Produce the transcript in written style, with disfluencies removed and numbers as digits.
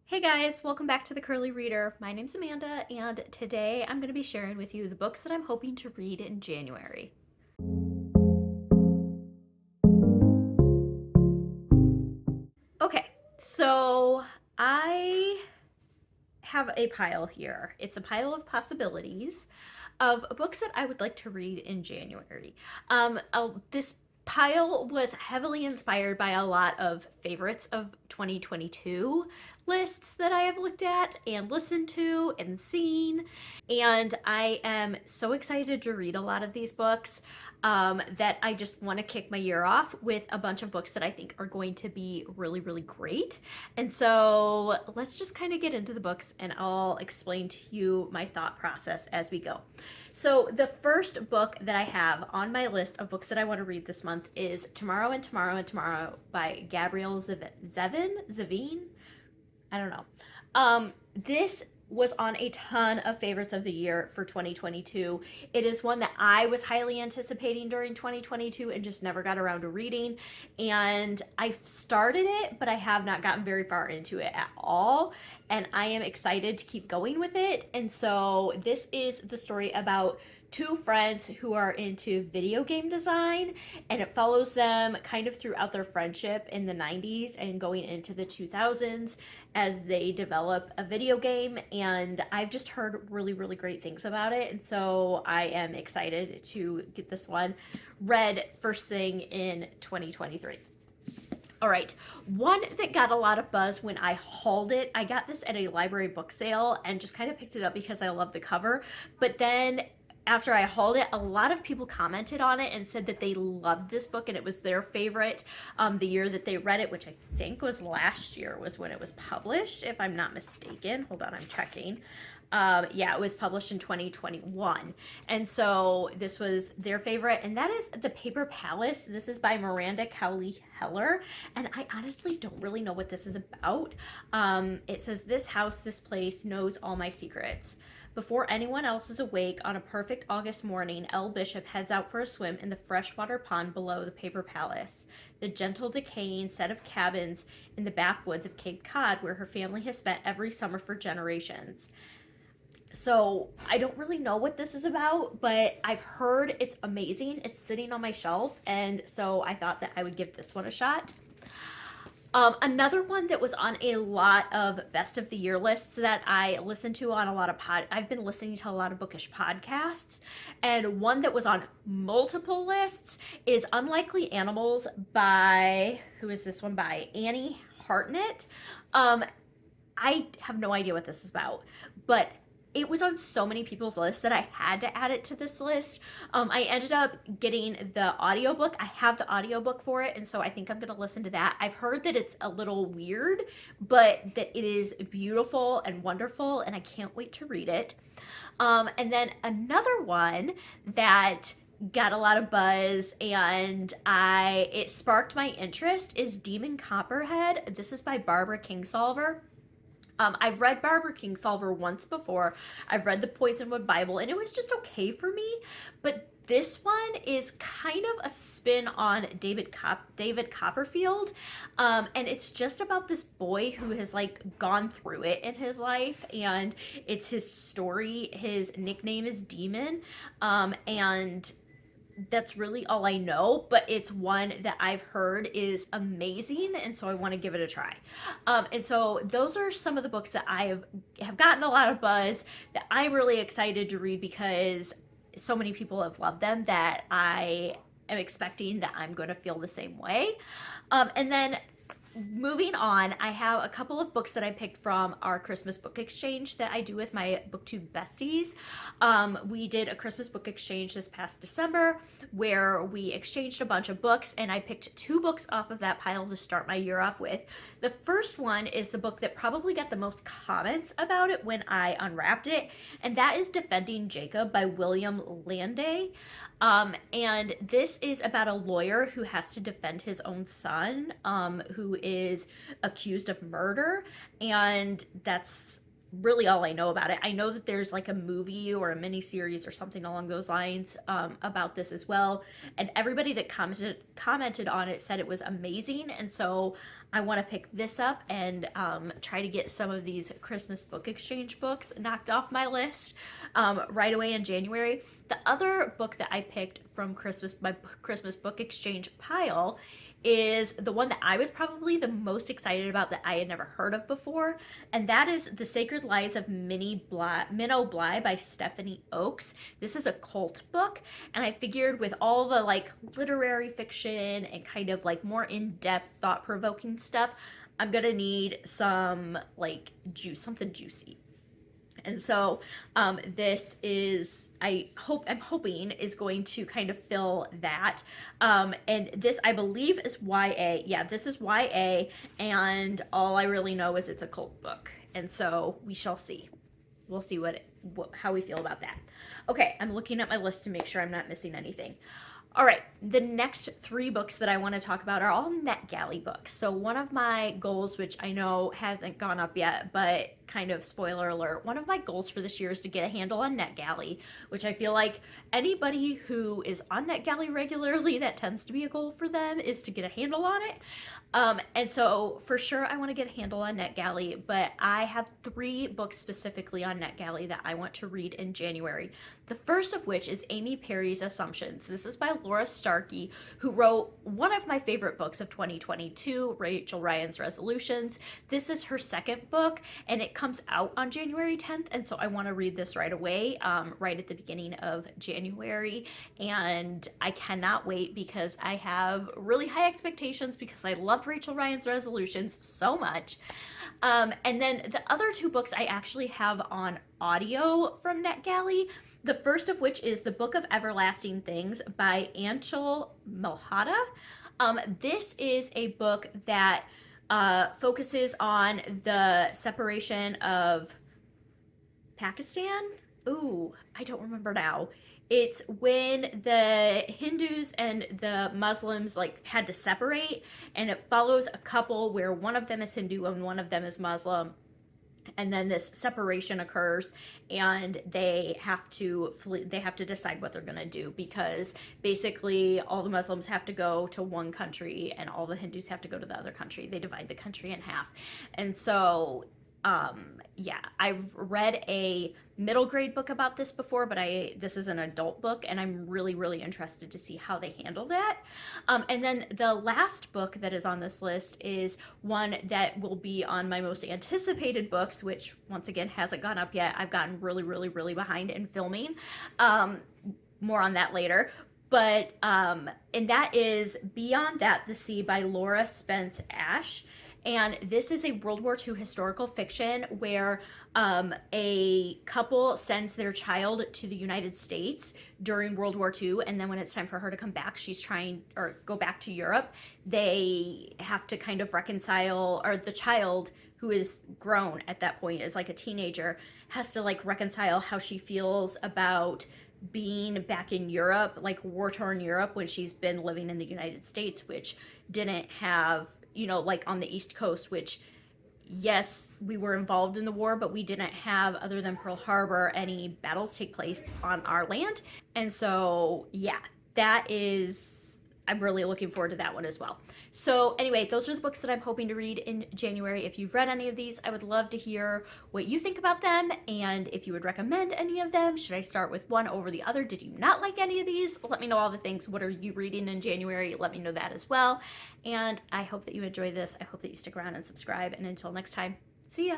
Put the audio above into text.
Hey guys, welcome back to the Curly Reader. My name's Amanda, and today I'm going to be sharing with you the books that I'm hoping to read in January. Okay, so I have a pile here. It's a pile of possibilities of books that I would like to read in January. This pile was heavily inspired by a lot of favorites of 2022 lists that I have looked at and listened to and seen. And I am so excited to read a lot of these books that I just want to kick my year off with a bunch of books that I think are going to be really, really great. And so let's just kind of get into the books and I'll explain to you my thought process as we go. So, the first book that I have on my list of books that I want to read this month is Tomorrow and Tomorrow and Tomorrow by Gabrielle Zevin. I don't know. This was on a ton of favorites of the year for 2022. It is one that I was highly anticipating during 2022 and just never got around to reading. And I started it, but I have not gotten very far into it at all. And I am excited to keep going with it. And so this is the story about two friends who are into video game design, and it follows them kind of throughout their friendship in the 90s and going into the 2000s as they develop a video game. And I've just heard really, really great things about it, and so I am excited to get this one read first thing in 2023. All right, one that got a lot of buzz when I hauled it. I got this at a library book sale and just kind of picked it up because I love the cover. But then after I hauled it, a lot of people commented on it and said that they loved this book and it was their favorite the year that they read it, which I think was last year was when it was published, if I'm not mistaken. Hold on, I'm checking. Yeah, it was published in 2021. And so this was their favorite, and that is The Paper Palace. This is by Miranda Cowley Heller, and I honestly don't really know what this is about. It says, "This house, this place knows all my secrets." Before anyone else is awake on a perfect August morning, Elle Bishop heads out for a swim in the freshwater pond below the Paper Palace, the gentle decaying set of cabins in the backwoods of Cape Cod where her family has spent every summer for generations. So I don't really know what this is about, but I've heard it's amazing. It's sitting on my shelf, and so I thought that I would give this one a shot. Another one that was on a lot of best of the year lists that I listened to on a lot of I've been listening to a lot of bookish podcasts, and one that was on multiple lists is Unlikely Animals by, who is this one by? Annie Hartnett. I have no idea what this is about, but it was on so many people's lists that I had to add it to this list. I ended up getting the audiobook. I have the audiobook for it, and so I think I'm going to listen to that. I've heard that it's a little weird, but that it is beautiful and wonderful, and I can't wait to read it. And then another one that got a lot of buzz and it sparked my interest is Demon Copperhead. This is by Barbara Kingsolver. I've read Barbara Kingsolver once before. I've read the Poisonwood Bible, and it was just okay for me. But this one is kind of a spin on David Copperfield, and it's just about this boy who has like gone through it in his life, and it's his story. His nickname is Demon, and that's really all I know, but it's one that I've heard is amazing, and so I want to give it a try. And so those are some of the books that I have gotten a lot of buzz that I'm really excited to read because so many people have loved them that I am expecting that I'm going to feel the same way. And then moving on, I have a couple of books that I picked from our Christmas book exchange that I do with my booktube besties. We did a Christmas book exchange this past December where we exchanged a bunch of books, and I picked two books off of that pile to start my year off with. The first one is the book that probably got the most comments about it when I unwrapped it, and that is Defending Jacob by William Landay. And this is about a lawyer who has to defend his own son, who is accused of murder, and that's really all I know about it. I know that there's like a movie or a mini series or something along those lines about this as well. And everybody that commented on it said it was amazing. And so I want to pick this up and try to get some of these Christmas book exchange books knocked off my list right away in January. The other book that I picked from my Christmas book exchange pile is the one that I was probably the most excited about that I had never heard of before, and that is The Sacred Lies of Minnow Bly by Stephanie Oakes. This is a cult book, and I figured with all the like literary fiction and kind of like more in-depth, thought-provoking stuff, I'm gonna need some like something juicy. And so this is, I'm hoping is going to kind of fill that. And this, I believe, is YA. Yeah, this is YA, and all I really know is it's a cult book. And so we shall see. We'll see how we feel about that. Okay, I'm looking at my list to make sure I'm not missing anything. All right, the next 3 books that I want to talk about are all NetGalley books. So one of my goals, which I know hasn't gone up yet, but kind of spoiler alert, one of my goals for this year is to get a handle on NetGalley, which I feel like anybody who is on NetGalley regularly, that tends to be a goal for them, is to get a handle on it. And so for sure I want to get a handle on NetGalley, but I have 3 books specifically on NetGalley that I want to read in January. The first of which is Amy Perry's Assumptions. This is by Laura Starkey, who wrote one of my favorite books of 2022, Rachel Ryan's Resolutions. This is her second book, and it comes out on January 10th, and so I want to read this right away, right at the beginning of January, and I cannot wait because I have really high expectations because I loved Rachel Ryan's Resolutions so much. And then the other 2 books I actually have on audio from NetGalley. The first of which is The Book of Everlasting Things by Anshul Malhotra. This is a book that focuses on the separation of Pakistan. Ooh, I don't remember now. It's when the Hindus and the Muslims like had to separate, and it follows a couple where one of them is Hindu and one of them is Muslim, and then this separation occurs and they have to flee. They have to decide what they're going to do, because basically all the Muslims have to go to one country and all the Hindus have to go to the other country. They divide the country in half. And so yeah, I've read a middle grade book about this before, but this is an adult book, and I'm really interested to see how they handle that. And then the last book that is on this list is one that will be on my most anticipated books, which once again hasn't gone up yet. I've gotten really behind in filming. More on that later. But and that is Beyond That, the Sea by Laura Spence Ash. And this is a World War II historical fiction where a couple sends their child to the United States during World War II, and then when it's time for her to come back, go back to Europe, they have to kind of reconcile, or the child, who is grown at that point, is like a teenager, has to like reconcile how she feels about being back in Europe, like war-torn Europe, when she's been living in the United States, which didn't have, like on the East Coast, which, yes, we were involved in the war, but we didn't have, other than Pearl Harbor, any battles take place on our land. And so, yeah, I'm really looking forward to that one as well. So anyway, those are the books that I'm hoping to read in January. If you've read any of these, I would love to hear what you think about them, and if you would recommend any of them. Should I start with one over the other? Did you not like any of these? Let me know all the things. What are you reading in January? Let me know that as well. And I hope that you enjoy this. I hope that you stick around and subscribe. And until next time, see ya.